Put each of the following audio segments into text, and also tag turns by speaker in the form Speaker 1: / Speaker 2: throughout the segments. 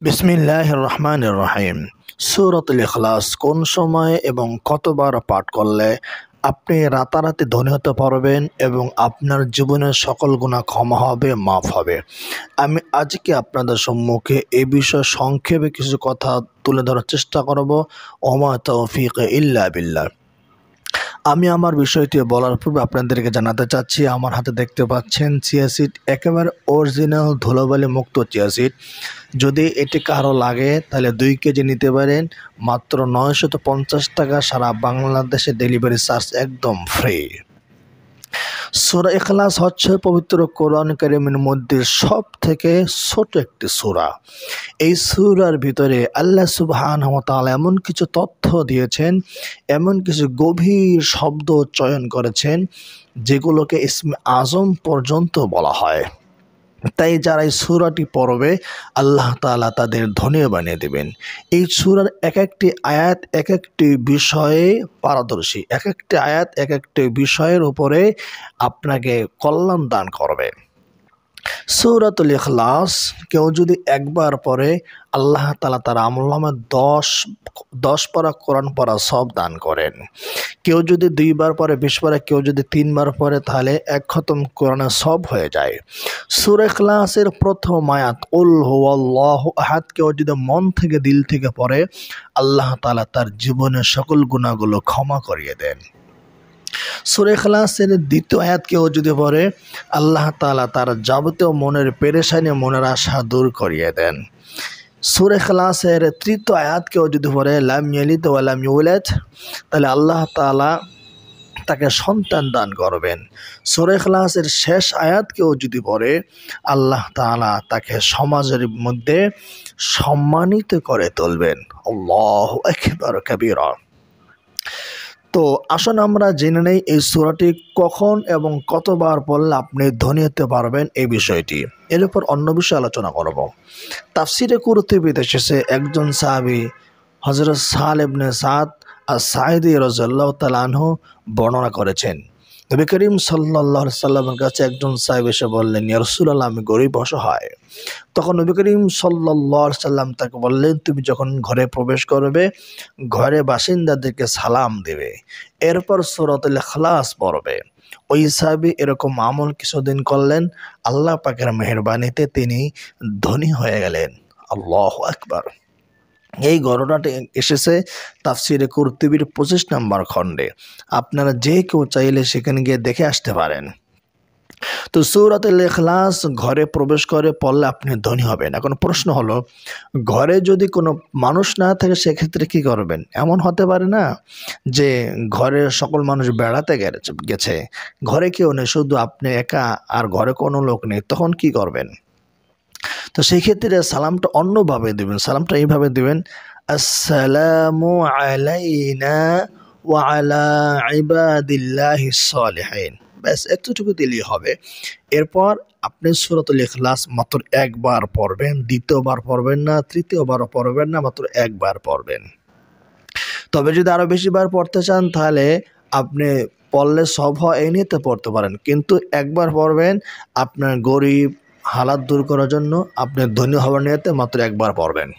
Speaker 1: বিসমিল্লাহির রহমানির রহিম। সূরাতুল ইখলাস কোন সময় এবং কতবার পাঠ করলে আপনি রাতারাতি ধনী হতে পারবেন এবং আপনার জীবনের সকল গুনাহ ক্ষমা হবে, মাফ হবে। আমি আজকে আপনাদের সম্মুখে এই বিষয়ে সংক্ষেপে কিছু কথা তুলে ধরার চেষ্টা করব। ওমা তৌফিক ইল্লা বিল্লাহ। আমি আমার বিষয়টি বলার পূর্বে আপনাদেরকে জানাতে চাচ্ছি, আমার হাতে দেখতে পাচ্ছেন চিয়া সিড, একেবারে অরিজিনাল ধুলোবালি মুক্ত চিয়া সিড। যদি এটি কারো লাগে তাহলে 2 কেজি নিতে পারেন, মাত্র 950 টাকা। সারা বাংলাদেশে ডেলিভারি চার্জ একদম ফ্রি। সূরা ইখলাস হচ্ছে পবিত্র কোরআন কারীমের মধ্যে সবথেকে ছোট একটি সূরা। এই সূরার ভিতরে আল্লাহ সুবহানাহু ওয়া তাআলা এমন কিছু তথ্য দিয়েছেন, এমন কিছু গভীর শব্দ চয়ন করেছেন যেগুলোকে ইসমে আজম পর্যন্ত বলা হয়। তাই যারা এই সূরাটি পড়বে আল্লাহ তাআলা তাদের ধনী বানিয়ে দেবেন। এই সূরার এক একটি আয়াত এক একটি বিষয়ে পারদর্শী, এক একটি আয়াত এক একটি বিষয়ের উপরে আপনাকে কল্যাণ দান করবে। সূরাতুল ইখলাস কেউ যদি একবার পড়ে আল্লাহ তাআলা তার আমলনামায় 10 পারা কোরআন পড়া সব দান করেন। কেউ যদি 2 বার পড়ে 20 পারা, কেউ যদি 3 বার পড়ে তাহলে 1 খতম কোরআনের সব হয়ে যায়। সূরা ইখলাসের প্রথম আয়াত কুল হুয়াল্লাহু আহাদ কেউ যদি মন থেকে দিল থেকে পড়ে আল্লাহ তাআলা তার জীবনের সকল গুনাহগুলো ক্ষমা করিয়ে দেন। সূরা ইখলাসের দ্বিতীয় আয়াত কেউ যদি পড়ে আল্লাহ তাআলা তার যাবতীয় মনের পেরেশানি, মনের আশা দূর করিয়ে দেন। সূরা ইখলাসের তৃতীয় আয়াত কেউ যদি পড়ে লাম ইয়ালিদ ওয়া লাম ইউলাদ তাহলে আল্লাহ তাআলা তাকে সন্তান দান করবেন। সূরা ইখলাসের শেষ আয়াত কেউ যদি পড়ে আল্লাহ তাআলা তাকে সমাজের মধ্যে সম্মানিত করে তুলবেন। আল্লাহু আকবার কাবীরা। তো আসুন আমরা জেনে নেই এই সূরাটি কখন এবং কতবার পড়লে আপনি ধনী হতে পারবেন এই বিষয়টি। এর উপর অন্য বিষয়ে আলোচনা করব। তাফসিরে কুরতুবিতে এসেছে একজন সাহাবী হযরত সাহল ইবনে সাদ আস-সাঈদী রাদিয়াল্লাহু তাআলা আনহু বর্ণনা করেছেন, নবী করিম সাল্লাল্লাহু আলাইহি সাল্লামের কাছে একজন সাহাবী এসে বললেন, ইয়া রাসূলুল্লাহ, আমি গরীব অসহায়। তখন নবী করিম সাল্লাল্লাহু আলাইহি সাল্লাম তাকে বললেন, তুমি যখন ঘরে প্রবেশ করবে ঘরে বাসিন্দাদেরকে সালাম দেবে, এরপর সূরাতুল ইখলাস পড়বে। ওই সাহাবী এরকম আমল কিছুদিন করলেন, আল্লাহ পাকের মেহেরবানিতে তিনি ধনী হয়ে গেলেন। আল্লাহু আকবার। এই ঘটনাটি এসেছে তাফসিরে কুরতুবির 25 নম্বর খণ্ডে। আপনারা যে কেউ চাইলে সেখানে গিয়ে দেখে আসতে পারেন। তো সূরাতুল ইখলাস ঘরে প্রবেশ করে পড়লে আপনি ধনী হবেন। এখন প্রশ্ন হলো, ঘরে যদি কোনো মানুষ না থাকে সেক্ষেত্রে কি করবেন? এমন হতে পারে না যে ঘরের সকল মানুষ বেড়াতে গেছে, ঘরে কেউ নেই, শুধু আপনি একা আর ঘরে কোনো লোক নেই, তখন কি করবেন? তো সেই ক্ষেত্রে সালামটা অন্যভাবে দিবেন। সালামটা এইভাবে দিবেন, আসসালামু আলাইনা ওয়া আলা ইবাদিল্লাহিস সালিহিন। ব্যাস এতটুকু দিলেই হবে। এরপর আপনি সূরাতুল ইখলাস মাত্র একবার পড়বেন, দ্বিতীয়বার পড়বেন না, তৃতীয়বারও পড়বেন না, মাত্র একবার পড়বেন। তবে যদি আরও বেশিবার পড়তে চান তাহলে আপনি পড়লে সব হয় এই নিতে পড়তে পারেন, কিন্তু একবার পড়বেন আপনার গরিব হালাত দূর করার জন্য, আপনি ধনী হওয়ার নিয়তে মাত্র একবার পড়বেন।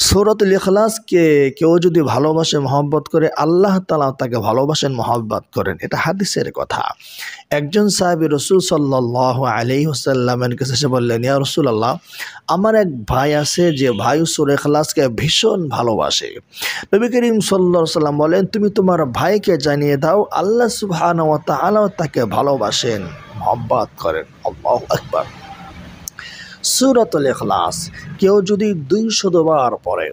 Speaker 1: সূরাতুল ইখলাসকে কেউ যদি ভালোবাসে, মহব্বত করে, আল্লাহ তাআলা তাকে ভালোবাসেন, মহব্বত করেন। এটা হাদিসের কথা। একজন সাহাবী রাসূল সাল্লাল্লাহু আলাইহি ওয়াসাল্লামের কাছে এসে বললেন, ইয়া রাসূলুল্লাহ, আমার এক ভাই আছে যে ভাই সূরা ইখলাসকে ভীষণ ভালোবাসে। নবী করিম সাল্লাল্লাহু আলাইহি ওয়াসাল্লাম বলেন, তুমি তোমার ভাইকে জানিয়ে দাও আল্লাহ সুবহানাহু ওয়া তাআলা তাকে ভালোবাসেন, মহব্বত করেন। আল্লাহু আকবার। সূরাতুল ইখলাস কেউ যদি 200 বার পড়ে,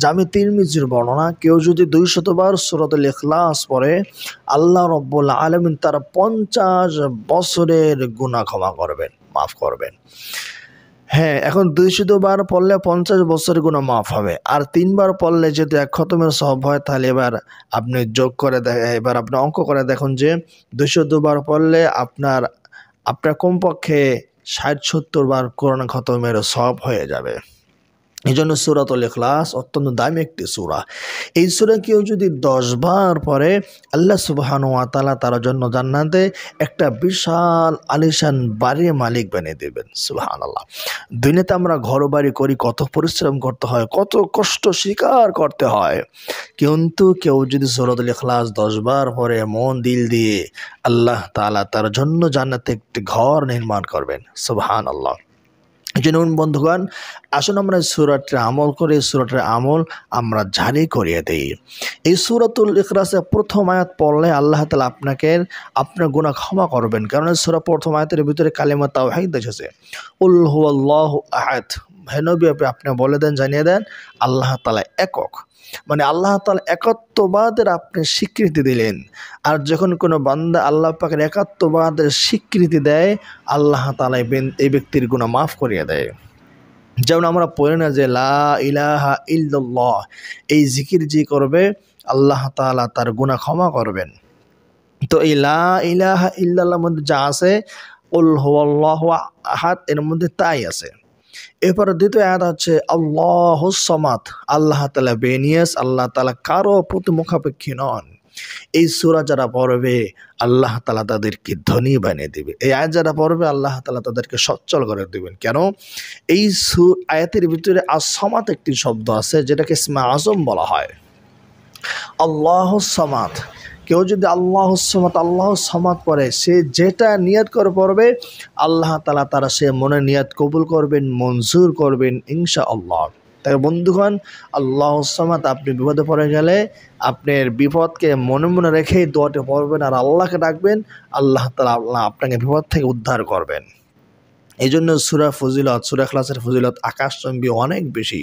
Speaker 1: জামি তিরমিজির বর্ণনা, কেউ যদি 200 বার সূরাতুল ইখলাস পড়ে আল্লাহ রাব্বুল আলামিন তার 50 বছরের গুনাহ ক্ষমা করবেন, মাফ করবেন। হ্যাঁ, এখন 200 বার পড়লে 50 বছরের গুনাহ মাফ হবে। আর 3 বার পড়লে যদি 1 খতমের সওয়াব হয় তাহলে এবার আপনি যোগ করে এবার আপনি অঙ্ক করে দেখুন যে 200 বার পড়লে আপনার কমপক্ষে 60-70 বার কোরআন খতমের সওয়াব হয়ে যাবে। এই জন্য সূরাতুল ইখলাস অত্যন্ত দামি একটি সূরা। এই সূরা কেউ যদি 10 বার পড়ে আল্লাহ সুবহানাহু ওয়া তাআলা তার জন্য জান্নাতে একটা বিশাল আলিশান বাড়ির মালিক বানিয়ে দেবেন। সুবহানাল্লাহ। দুনিয়াতে আমরা ঘরবাড়ি করি, কত পরিশ্রম করতে হয়, কত কষ্ট স্বীকার করতে হয়, কিন্তু কেউ যদি সূরাতুল ইখলাস 10 বার পড়ে মন দিল দিয়ে, আল্লাহ তাআলা তার জন্য জান্নাতে একটি ঘর নির্মাণ করবেন। সুবহানাল্লাহ। এই জন্য বন্ধুগণ, আসুন আমরা সূরাটির আমল করে সূরাটির আমল আমরা জারি করিয়ে দেই। এই সূরাতুল ইখলাসের প্রথম আয়াত পড়লে আল্লাহ তাআলা আপনার গুনাহ ক্ষমা করবেন, কারণ সূরা প্রথম আয়াতের ভিতরে কালিমা তাওহীদ এসেছে। কুল হুয়াল্লাহু আহাদ। হে নবী, আপনি বলে দেন, জানিয়ে দেন আল্লাহ তাআলা একক, মানে আল্লাহ তাআলা একাত্মবাদের আপনি স্বীকৃতি দিলেন। আর যখন কোনো বান্দা আল্লাহ পাকের একাত্মবাদের স্বীকৃতি দেয়, আল্লাহ তাআলা এই ব্যক্তির গুনাহ মাফ করিয়ে দেয়। যেমন আমরা পড়ি না যে লা ইলাহা ইল্লাল্লাহ, এই জিকির যে করবে আল্লাহ তাআলা তার গুনাহ ক্ষমা করবেন। তো এই লা ইলাহা ইল্লাল্লাহর মধ্যে যা আছে, কুল হুয়াল্লাহু আহাদ, এর মধ্যে তাই আছে। এরপর দ্বিতীয় আয়াত হচ্ছে আল্লাহুস সামাদ, আল্লাহ তাআলা বেনিয়াস, আল্লাহ তাআলা কারো প্রতি মুখাপেক্ষী নন। এই সূরা যারা পড়বে আল্লাহ তাআলা তাদেরকে ধনী বানিয়ে দেবে। এই আয়াত যারা পড়বে আল্লাহ তাআলা তাদেরকে সচ্ছল করে দেবেন। কেন? এই আয়াতের ভিতরে আস-সামাদ একটি শব্দ আছে, যেটাকে ইসমে আযম বলা হয়। আল্লাহুস সামাদ, কেউ যদি আল্লাহুস সামাদ পড়ে, সে যেটা নিয়ত করে পড়বে আল্লাহ তাআলা তারা সে মনে নিয়ত কবুল করবেন, মঞ্জুর করবেন ইনশাআল্লাহ। তাই বন্ধুগণ, আল্লাহুস সামাদ, আপনি বিপদে পড়ে গেলে আপনার বিপদকে মনে মনে রেখেই দোয়াটি পড়বেন আর আল্লাহকে ডাকবেন, আল্লাহ তাআলা আপনাকে বিপদ থেকে উদ্ধার করবেন। এই জন্য সূরা ইখলাসের ফজিলত আকাশচুম্বী অনেক বেশি।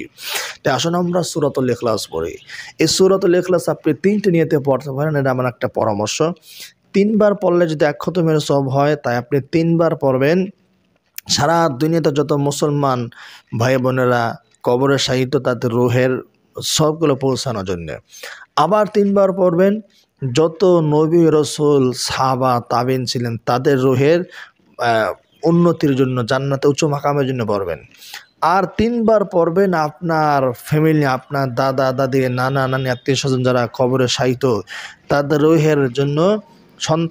Speaker 1: তাই আসুন আমরা সূরাতুল ইখলাস পড়ি। এই সূরাতুল ইখলাস আপনি 3টি নিয়তে পড়তে পারেন, এটা আমার একটা পরামর্শ। 3 বার পড়লে যদি 1 খতমের সওয়াব হয়, তাই আপনি 3 বার পড়বেন। সারা দুনিয়াতে যত মুসলমান ভাই বোনেরা কবরে শায়িত, তাদের রূহের সবগুলো পৌঁছানোর জন্য। আবার 3 বার পড়বেন যত নবী রাসূল সাহাবা তাবিন ছিলেন, তাদের রূহের উন্নতির জন্য, জান্নাতে উচ্চ মাকামের জন্য পড়বেন। আর 3 বার পড়বেন আপনার ফ্যামিলি, আপনার দাদা দাদি, নানা নানি, আত্মীয় স্বজন যারা কবরে শায়িত, তাদের রূহের জন্য,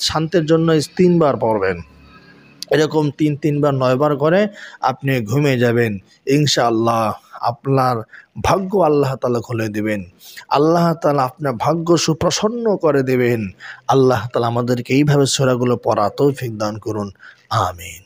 Speaker 1: শান্তির জন্য 3 বার পড়বেন। এরকম 3 বার 9 বার করে আপনি ঘুমিয়ে যাবেন। ইনশাআল্লাহ আপনার ভাগ্য আল্লাহ তাআলা খুলে দেবেন। আল্লাহ তাআলা আপনার ভাগ্য সুপ্রসন্ন করে দেবেন। আল্লাহ তাআলা আমাদেরকে এইভাবে সূরাগুলো পড়া তৌফিক দান করুন। আমিন।